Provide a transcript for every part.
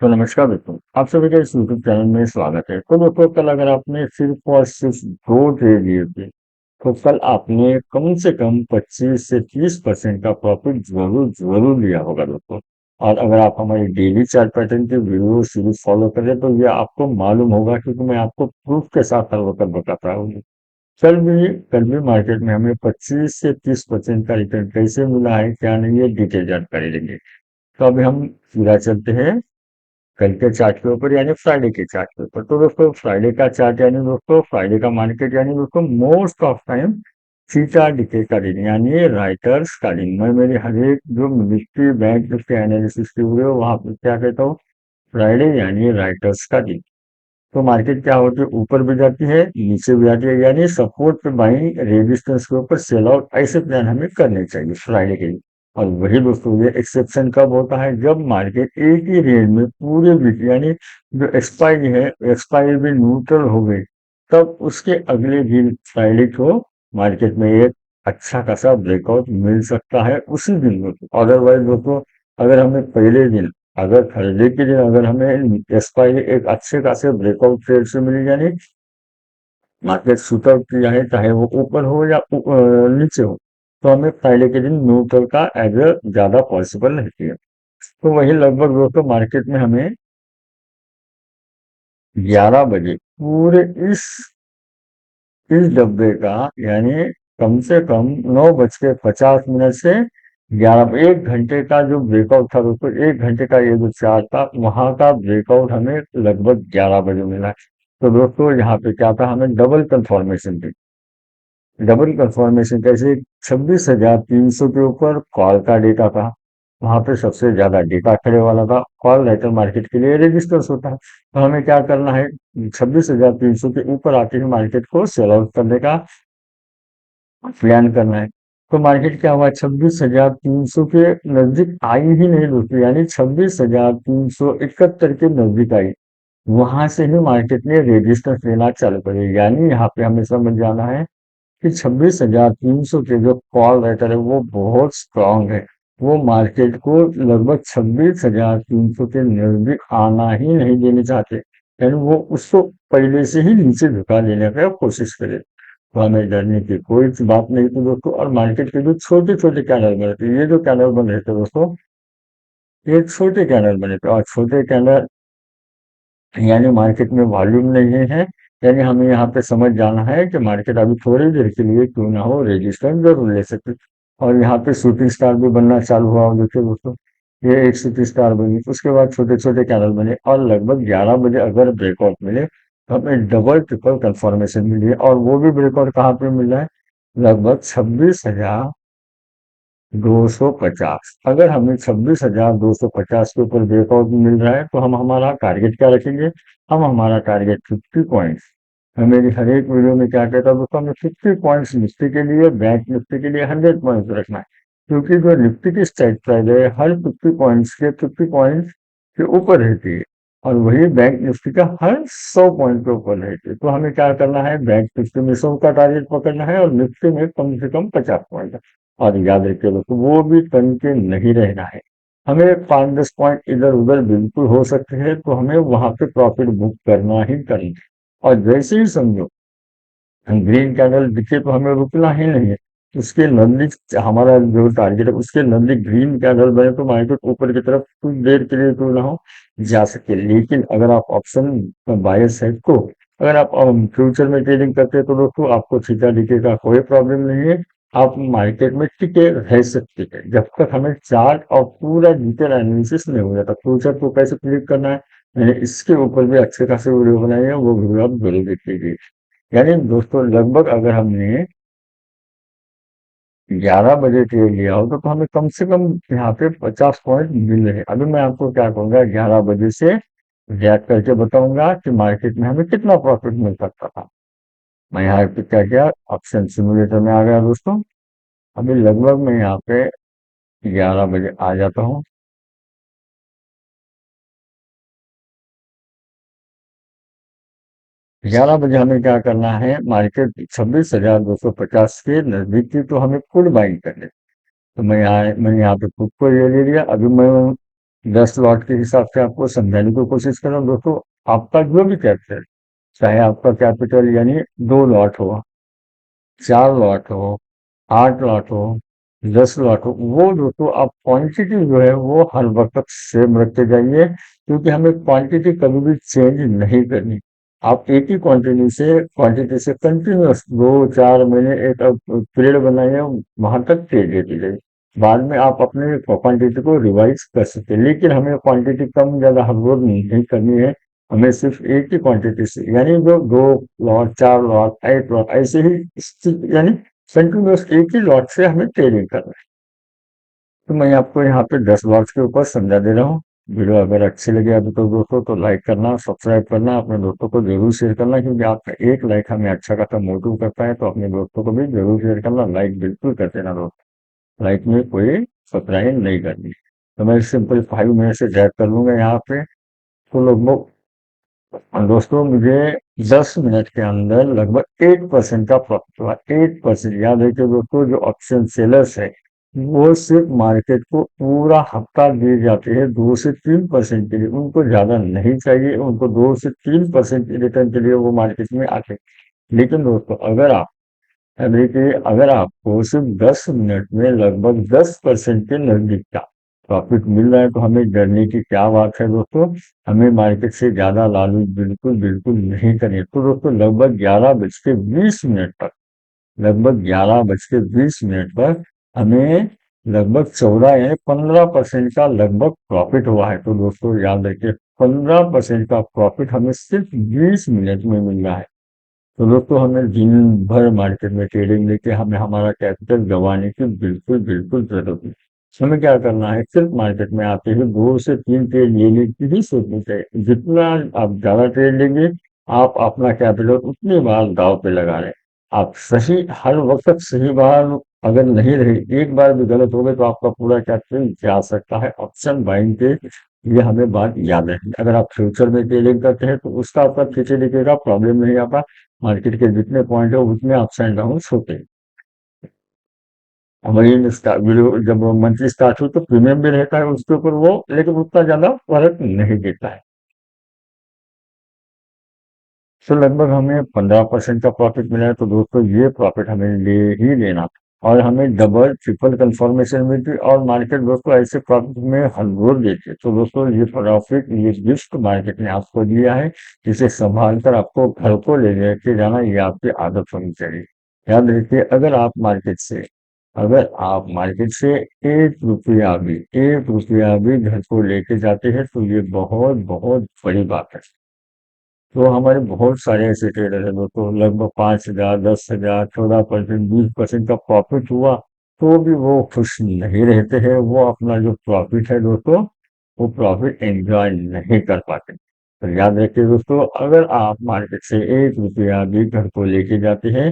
तो नमस्कार दोस्तों, आप सभी का इस यूट्यूब चैनल में स्वागत है। तो दोस्तों, कल अगर आपने सिर्फ और सिर्फ 2 ट्रेड लिए थे, तो कल आपने कम से कम 25 से 30% का प्रॉफिट जरूर जरूर लिया होगा दोस्तों। और अगर आप हमारी डेली चार्ट पैटर्न की वीडियो सीरीज फॉलो करें तो ये आपको मालूम होगा, क्योंकि मैं आपको प्रूफ के साथ हर वक्त बताता हूँ। कल भी मार्केट में हमें 25 से 30% का रिटर्न कैसे मिला है, क्या नहीं, ये डिटेल जानकारी लेंगे। तो अभी हम सीधा चलते हैं कल के चार्ट के ऊपर, यानी फ्राइडे के चार्ट के ऊपर। तो दोस्तों, फ्राइडे का चार्ट यानी दोस्तों फ्राइडे का मार्केट यानी दोस्तों most of time theta decay का दिन, यानी राइटर्स का दिन। मैं मेरी हर एक जो निफ्टी बैंक निफ्टी एनालिसिस की वीडियो वहां पर क्या कहता हूँ, फ्राइडे यानी राइटर्स का दिन। तो मार्केट क्या होती है, ऊपर भी जाती है नीचे भी जाती है, यानी सपोर्ट पे बाइंग, रेजिस्टेंस के ऊपर सेल आउट, ऐसे प्लान हमें करने चाहिए फ्राइडे के लिए। और वही दोस्तों, ये एक्सेप्शन कब होता है, जब मार्केट एक ही रेंज में पूरे वीक, यानी जो एक्सपायरी है एक्सपायरी भी न्यूट्रल हो गई, तब उसके अगले दिन फ्राइडे को मार्केट में एक अच्छा खासा ब्रेकआउट मिल सकता है उसी दिन दोस्तों। अदरवाइज दोस्तों, अगर हमें पहले दिन, अगर थर्सडे के दिन अगर हमें एक्सपायरी एक अच्छे खासे ब्रेकआउट ट्रेड से मिली, यानी मार्केट शूट आउट किया है, चाहे वो ऊपर हो या नीचे हो, तो हमें फ्राइडे के दिन न्यूट्रल का एवरेज ज्यादा पॉसिबल रहती है। तो वही लगभग दोस्तों मार्केट में हमें 11 बजे पूरे इस डब्बे का, यानी कम से कम 9:50 से 1 घंटे का जो ब्रेकआउट था दोस्तों, 1 घंटे का ये जो चार्ट था, वहां का ब्रेकआउट हमें लगभग 11 बजे मिला है। तो दोस्तों यहाँ पे क्या था, हमें डबल कंफर्मेशन थी। डबल कंफर्मेशन कैसे, 26,300 के ऊपर कॉल का डेटा था, वहां पे सबसे ज्यादा डेटा खड़े वाला था। कॉल लेटर मार्केट के लिए रेजिस्टेंस होता है, तो हमें क्या करना है, 26,300 के ऊपर आते ही मार्केट को सेल आउट करने का प्लान करना है। तो मार्केट क्या हुआ, 26,300 के नजदीक आई ही नहीं दोस्तों, यानी 26,371 के नजदीक आई। वहां से ही मार्केट ने रेजिस्टेंस लेना चालू करे, यानी यहाँ पे हमें समझ जाना है कि 26,300 के जो कॉल लेटर है वो बहुत स्ट्रांग है। वो मार्केट को लगभग 26,300 के नजदीक आना ही नहीं देने चाहते, यानी वो उसको पहले से ही नीचे झुका लेने का कोशिश करे। तो हमें डरने की कोई बात नहीं थी दोस्तों। और मार्केट के जो छोटे छोटे कैंडल बने थे, ये जो कैंडल बन रहे थे दोस्तों, ये छोटे कैंडल बने थे, और छोटे कैंडल यानी मार्केट में वॉल्यूम नहीं है, यानी हमें यहाँ पे समझ जाना है कि मार्केट अभी थोड़ी देर के लिए क्यों ना हो रेजिस्टेंस जरूर ले सकते। और यहाँ पे शूटिंग स्टार भी बनना चालू हुआ, और देखिए दोस्तों, ये एक शूटिंग स्टार बनी, उसके बाद छोटे छोटे कैंडल बने, और लगभग 11 बजे अगर ब्रेकआउट मिले तो हमें डबल ट्रिपल कंफर्मेशन मिली है। और वो भी ब्रेकआउट कहाँ पे मिला है, लगभग 26,250। अगर हमें 26,250 के ऊपर ब्रेकआउट मिल रहा है तो हम हमारा टारगेट क्या रखेंगे, हम हमारा टारगेट 50 पॉइंट्स। मैं मेरी हर एक वीडियो में क्या कहता हूँ दोस्तों, हमें 50 पॉइंट्स निफ्टी के लिए, बैंक निफ्टी के लिए 100 पॉइंट्स रखना है। क्योंकि जो निफ्टी की स्ट्राइक प्राइस है हर 50 पॉइंट्स के 50 पॉइंट्स के ऊपर रहती है, और वही बैंक निफ्टी का हर 100 पॉइंट के ऊपर रहती है। तो हमें क्या करना है, बैंक निफ्टी में 100 का टारगेट पकड़ना है, और निफ्टी में कम से कम 50 पॉइंट। और याद रखिए दोस्तों, वो भी टन के नहीं रहना है। हमें 5-10 पॉइंट इधर उधर बिल्कुल हो सकते हैं, तो हमें वहां पे प्रॉफिट बुक करना ही करना है। और जैसे ही समझो ग्रीन कैंडल दिखे तो हमें रुकना ही नहीं है। उसके नजदीक हमारा जो टारगेट है उसके नजदीक ग्रीन कैंडल बने तो मार्केट ऊपर की तरफ कुछ देर के लिए क्यों ना हो जा सके। लेकिन अगर आप ऑप्शन बायर्स है, तो अगर आप फ्यूचर में ट्रेडिंग करते हैं तो दोस्तों आपको थीटा डिके का कोई प्रॉब्लम नहीं है। आप मार्केट में टिके रह सकते हैं जब तक हमें चार्ट और पूरा डिटेल एनालिसिस नहीं हो जाता। फ्यूचर को कैसे प्रिडिक्ट करना है, मैंने इसके ऊपर भी अच्छे खासे वीडियो बनाई है, वो वीडियो आप जरूर देख लीजिए। यानी दोस्तों लगभग अगर हमने 11 बजे ट्रेड लिया हो तो हमें कम से कम यहाँ पे 50 पॉइंट मिल रहे हैं। अभी मैं आपको क्या कहूंगा, 11 बजे से रैक करके बताऊंगा कि मार्केट में हमें कितना प्रॉफिट मिल सकता था। मैं यहाँ पे क्या किया, ऑप्शन सिमुलेटर में आ गया दोस्तों। अभी लगभग मैं यहाँ पे 11 बजे आ जाता हूँ। 11 बजे हमें क्या करना है, मार्केट 26,250 के नजदीक थी तो हमें फुल बाइंग करनी। तो मैंने यहाँ पे खुद को ये ले लिया। अभी मैं 10 लॉट के हिसाब से आपको समझाने की कोशिश कर रहा हूँ दोस्तों। आपका जो भी कैपिटल, चाहे आपका कैपिटल यानी 2 लॉट हो, 4 लॉट हो, 8 लॉट हो, 10 लॉट हो, वो दोस्तों आप क्वांटिटी जो है वो हर वक्त सेम रखते जाइए, क्योंकि हमें क्वांटिटी कभी भी चेंज नहीं करनी। आप एक ही क्वांटिटी से कंटिन्यूस 2 4 महीने एक पीरियड बनाइए, वहां तक ट्रेड देती जाइए। बाद में आप अपने क्वांटिटी को रिवाइज कर सकते हैं, लेकिन हमें क्वांटिटी कम ज्यादा हर रोज नहीं करनी है। हमें सिर्फ एक ही क्वांटिटी से, यानी जो 2 लॉट, 4 लॉट, 8 लॉट, ऐसे ही यानी कंटिन्यूस एक ही लॉट से हमें ट्रेडिंग करना है। तो मैं आपको यहाँ पे 10 लॉट के ऊपर समझा दे रहा हूँ। वीडियो अगर अच्छी लगे अभी तो दोस्तों तो लाइक करना, सब्सक्राइब करना, अपने दोस्तों को जरूर शेयर करना, क्योंकि आपका एक लाइक हमें अच्छा खासा मोटिव करता है। तो अपने दोस्तों को भी जरूर शेयर करना, लाइक बिल्कुल कर देना दोस्तों। लाइफ में कोई सब्सक्राइब नहीं करनी। तो मैं सिंपल 5 मिनट से ड्रैग कर लूंगा यहाँ पे। तो लगभग दोस्तों मुझे 10 मिनट के अंदर लगभग 8% का प्रॉफिट हुआ। 8%, याद रखिए दोस्तों, जो ऑप्शन सेलर्स है वो सिर्फ मार्केट को पूरा हफ्ता दे जाते हैं 2 से 3% के लिए। उनको ज्यादा नहीं चाहिए, उनको 2 से 3% के रिटर्न के लिए वो मार्केट में आते हैं। लेकिन दोस्तों देखिए, अगर आपको सिर्फ 10 मिनट में लगभग 10% के नजदीक का प्रॉफिट मिल रहा है तो हमें डरने की क्या बात है दोस्तों। हमें मार्केट से ज्यादा लालच बिल्कुल बिल्कुल नहीं करनी। तो दोस्तों लगभग 11 बज के 20 मिनट पर हमें लगभग 14 यानी 15% का लगभग प्रॉफिट हुआ है। तो दोस्तों याद रखिए, 15% का प्रॉफिट हमें सिर्फ 20 मिनट में मिल रहा है। तो दोस्तों हमें दिन भर मार्केट में ट्रेडिंग लेके हमें हमारा कैपिटल गंवाने की बिल्कुल बिल्कुल जरूरत नहीं। हमें क्या करना है, सिर्फ मार्केट में आते ही 2 से 3 ट्रेड लेने की ही सोचनी चाहिए। जितना आप ज्यादा ट्रेड लेंगे, आप अपना कैपिटल उतनी बार दाव पे लगा रहे हैं। आप सही हर वक्त सही बार अगर नहीं रही, एक बार भी गलत हो गए तो आपका पूरा कैपिटल जा सकता है। ऑप्शन बाइंग के ये हमें बात याद रखनी। अगर आप फ्यूचर में ट्रेडिंग करते हैं तो उसका आपका पीछे दिखेगा, प्रॉब्लम नहीं आता। मार्केट के जितने पॉइंट है उतने अप्स एंड डाउन होते हैं। वही वीडियो जब मंथली स्टार्ट हुई तो प्रीमियम भी रहता है उसके ऊपर वो, लेकिन उतना ज्यादा फर्क नहीं देता है। तो लगभग हमें 15% का प्रॉफिट मिला है। तो दोस्तों ये प्रॉफिट हमें ले ही लेना था, और हमें डबल ट्रिपल कंफर्मेशन मिलती, और मार्केट दोस्तों ऐसे प्रॉफिट में हर रोज देती है। तो दोस्तों ये प्रॉफिट, ये गिफ्ट मार्केट ने आपको दिया है, इसे संभाल कर आपको घर को ले लेके जाना, ये आपकी आदत होनी चाहिए। याद रखिए, अगर आप मार्केट से 1 रुपया भी घर को लेके जाते हैं तो ये बहुत बहुत बड़ी बात है। तो हमारे बहुत सारे ऐसे ट्रेडर है दोस्तों, लगभग 5,000, 10,000, 14%, 20% का प्रॉफिट हुआ तो भी वो खुश नहीं रहते हैं। वो अपना जो प्रॉफिट है दोस्तों, वो प्रॉफिट एंजॉय नहीं कर पाते। तो याद रखिए दोस्तों, अगर आप मार्केट से 1 रुपया भी घर को लेके जाते हैं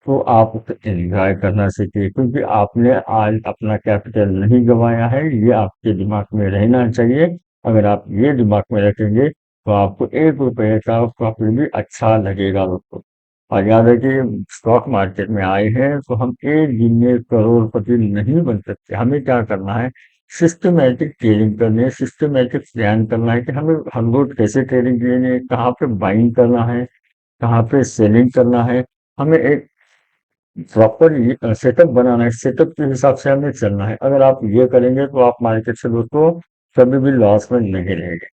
तो आप उसे एंजॉय करना सीखिए, क्योंकि आपने आज अपना कैपिटल नहीं गंवाया है। ये आपके दिमाग में रहना चाहिए। अगर आप ये दिमाग में रखेंगे तो आपको 1 रुपये का प्रॉफिट भी अच्छा लगेगा दोस्तों। और याद रखिए, स्टॉक मार्केट में आए हैं तो हम एक दिन में करोड़पति नहीं बन सकते। हमें क्या करना है, सिस्टमेटिक ट्रेडिंग करनी है, सिस्टमेटिक प्लान करना है कि हमें हम लोग कैसे ट्रेडिंग लेनी है, कहाँ पे बाइंग करना है, कहाँ पे सेलिंग करना है। हमें एक प्रॉपर सेटअप बनाना है, सेटअप के हिसाब से हमें चलना है। अगर आप ये करेंगे तो आप मार्केट से दोस्तों कभी भी लॉस में नहीं रहेंगे।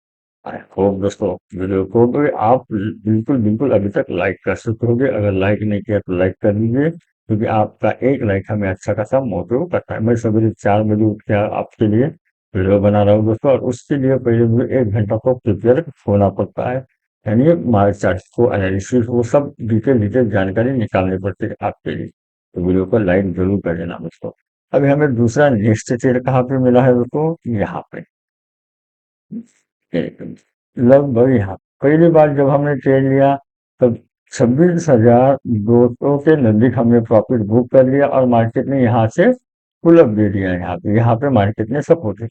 आई होप दोस्तों वीडियो को भी आप बिल्कुल बिल्कुल अभी तक लाइक कर सकते होगे। अगर लाइक नहीं किया तो लाइक कर दीजिए, क्योंकि आपका एक लाइक हमें अच्छा खासा मोटिव करता है। मैं सवेरे 4 बजे उठ के आपके लिए वीडियो बना रहा हूँ दोस्तों, और उसके लिए पहले मुझे 1 घंटा तो प्रिपेयर होना पड़ता है। यानी मार्केट चार्ट को एनालिसिस, वो सब डिटेल डिटेल जानकारी निकालनी पड़ती है आपके लिए। तो वीडियो को लाइक जरूर कर देना दोस्तों। अभी हमें दूसरा नेक्स्ट ट्रेड कहाँ पे मिला है दोस्तों, यहाँ पे लगभग यहाँ पहली बार जब हमने ट्रेड लिया तब 26,200 के नजदीक हमने प्रॉफिट बुक कर लिया, और मार्केट ने यहाँ से पुल अप दे दिया। यहाँ पे मार्केट ने सपोर्ट है।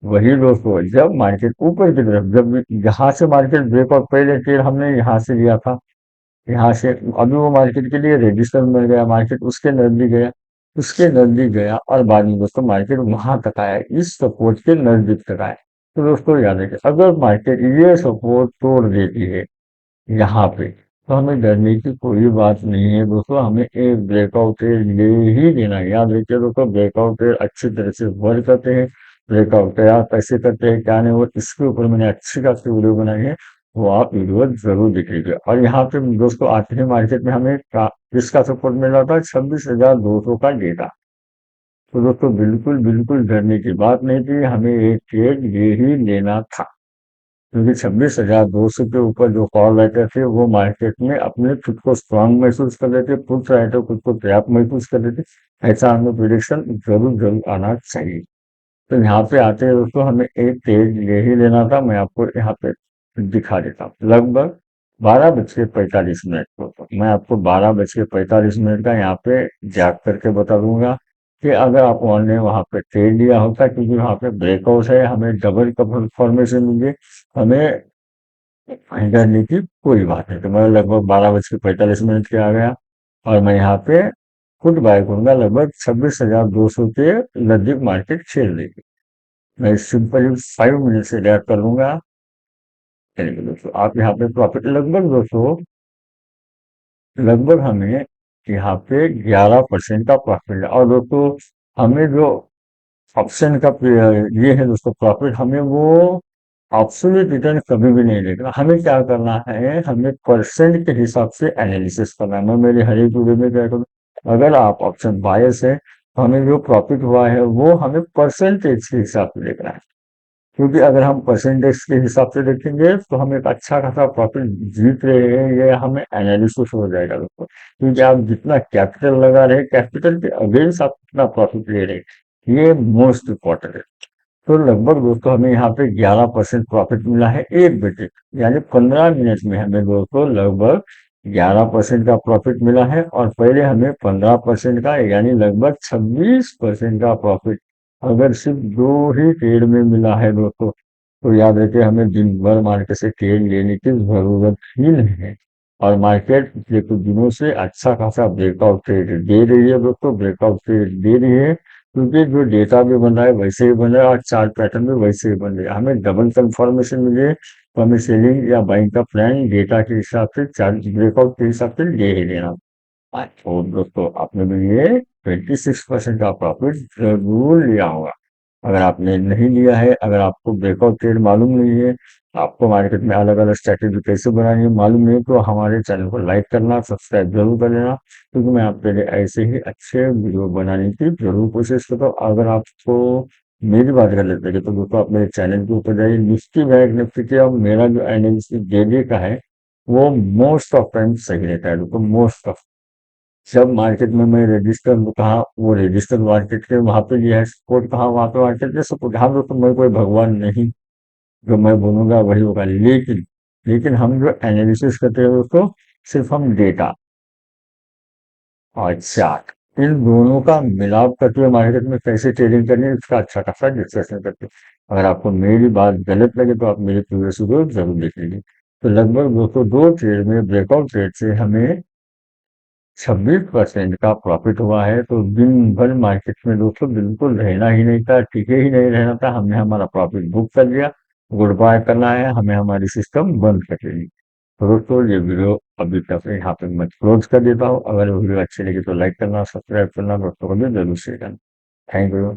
वही दोस्तों, जब मार्केट ऊपर की तरफ, जब यहाँ से मार्केट ब्रेकआउट, पहले ट्रेड हमने यहाँ से लिया था, यहाँ से अभी वो मार्केट के लिए रेजिस्टेंस बन गया, मार्केट उसके नजदीक गया, और बाद में दोस्तों मार्केट वहां तक आया, इस सपोर्ट के नजदीक तक आया। तो दोस्तों याद रखिए, अगर मार्केट ये सपोर्ट तोड़ देती है यहाँ पे, तो हमें डरने की कोई बात नहीं है दोस्तों, हमें एक ब्रेकआउट ट्रेड ले ही लेना है। याद रखिए दोस्तों, ब्रेकआउट ट्रेड अच्छी तरह से वर्क करते हैं। ब्रेकआउट तैयार कैसे करते हैं, क्या नहीं, वो इसके ऊपर मैंने अच्छी खासी वीडियो बनाई है, वो आप वीडियो जरूर देख लीजिए। और यहाँ पे दोस्तों आते हैं मार्केट में, हमें किसका सपोर्ट मिल रहा था, 26,200 का डेटा। तो दोस्तों बिल्कुल बिल्कुल डरने की बात नहीं थी, हमें एक ट्रेड ये ही लेना था, क्योंकि 26,200 के ऊपर जो कॉल राइटर थे वो मार्केट में अपने खुद को स्ट्रांग महसूस कर रहे थे, पुट राइटर खुद को ट्रैप महसूस कर रहे थे। ऐसा हमें प्रिडिक्शन जरूर जरूर आना चाहिए। तो यहाँ पे आते हैं दोस्तों, हमें एक ट्रेड ये ही लेना था, मैं आपको यहाँ पे दिखा देता हूँ। लगभग 12:45 को, तो मैं आपको 12:45 का यहाँ पे जाग करके बता दूंगा कि अगर आप ने वहां पे ट्रेड लिया होता, क्योंकि वहां पे ब्रेकआउट है, हमें डबल कपल फॉर्मेशन मिली, हमें डरने की कोई बात नहीं। तो मैं लगभग 12:45 के आ गया, और मैं यहाँ पे खुद बाय करूंगा लगभग 26,200 के नजदीक मार्केट खेल लेगी। मैं सिंपली 5 मिनट से रेड कर लूंगा। चलिए दोस्तों, आप यहाँ पे प्रॉफिट लगभग दोस्तों, लगभग हमें यहाँ पे 11% का प्रॉफिट है। और दोस्तों हमें जो ऑप्शन का ये है दोस्तों प्रॉफिट, हमें वो एब्सोल्यूट रिटर्न कभी भी नहीं लेगा। हमें क्या करना है, हमें परसेंट के हिसाब से एनालिसिस करना है। मैं मेरे हर एक वीडियो में क्या करूँ, अगर आप ऑप्शन बायस है तो हमें जो प्रॉफिट हुआ है वो हमें परसेंटेज के हिसाब से देखना है। क्योंकि अगर हम परसेंटेज के हिसाब से देखेंगे तो हम एक अच्छा खासा प्रॉफिट जीत रहे हैं, ये हमें एनालिसिस हो जाएगा दोस्तों। क्योंकि आप जितना कैपिटल लगा रहे, कैपिटल के अगेंस्ट आप कितना प्रॉफिट ले रहे हैं, ये मोस्ट इम्पोर्टेंट है। तो लगभग दोस्तों हमें यहाँ पे 11% प्रॉफिट मिला है एक बेटे, यानी 15 मिनट में हमें दोस्तों लगभग 11% का प्रॉफिट मिला है। और पहले हमें 15% का, यानी लगभग 26% का प्रॉफिट अगर सिर्फ दो ही ट्रेड में मिला है दोस्तों, तो याद रखिए हमें दिन भर मार्केट से ट्रेड लेने की जरूरत ही नहीं है। और मार्केट पिछले कुछ दिनों से अच्छा खासा ब्रेकआउट ट्रेड दे रही है दोस्तों, ब्रेकआउट ट्रेड दे रही है, क्योंकि जो डेटा भी बन रहा है वैसे ही बन रहा है, और चार्ट पैटर्न भी वैसे ही बन रहा है। हमें डबल कंफर्मेशन मिले तो हमें सेलिंग या बाइंग का प्लान डेटा के हिसाब से, चार्ट ब्रेकआउट के हिसाब से ले ही लेना। और दोस्तों आपने भी ये 26% का प्रॉफिट जरूर लिया होगा। अगर आपने नहीं लिया है, अगर आपको ब्रेकआउट ट्रेड मालूम नहीं है, आपको मार्केट में अलग अलग स्ट्रैटेजी कैसे बनानी है मालूम नहीं है, तो हमारे चैनल को लाइक करना, सब्सक्राइब जरूर कर लेना, क्योंकि मैं आपके लिए ऐसे ही अच्छे वीडियो बनाने की जरूर कोशिश करता हूँ। अगर आपको मेरी बात कर लेते हैं तो दोस्तों आप मेरे चैनल के ऊपर जाइए, निफ्टी बैंक निफ्टी के, और मेरा जो एनालिसिस डेली का है वो मोस्ट ऑफ टाइम सही रहता है दोस्तों, मोस्ट ऑफ। जब मार्केट में मैं रजिस्टर कहा, वो रजिस्टर मार्केट के वहां पे ये है सपोर्ट, कहा वहां पे मार्केट में सपोर्ट। हाँ दोस्तों, मैं कोई भगवान नहीं, जो मैं बोलूंगा वही होगा, लेकिन लेकिन हम जो एनालिसिस करते हैं दोस्तों, सिर्फ हम डेटा और चार्ट, इन दोनों का मिलाप करते हुए मार्केट में कैसे ट्रेडिंग करनी है इसका अच्छा खासा डिस्कशन करते हैं। अगर आपको मेरी बात गलत लगे तो आप मेरे प्रीवियस वीडियो जरूर देख लीजिए। तो लगभग दोस्तों दो ट्रेड में, ब्रेकआउट ट्रेड से हमें 26% का प्रॉफिट हुआ है। तो दिन भर मार्केट में दोस्तों बिल्कुल रहना ही नहीं था, टिके ही नहीं रहना था, हमने हमारा प्रॉफिट बुक कर लिया। गुड बाय करना है, हमें हमारी सिस्टम बंद कर देनी। तो दोस्तों ये वीडियो अभी तक यहाँ पे मैं क्लोज कर देता हूँ। अगर वीडियो अच्छी लगी तो लाइक करना, सब्सक्राइब करना, दोस्तों को भी जरूर शेयर करना। Thank you.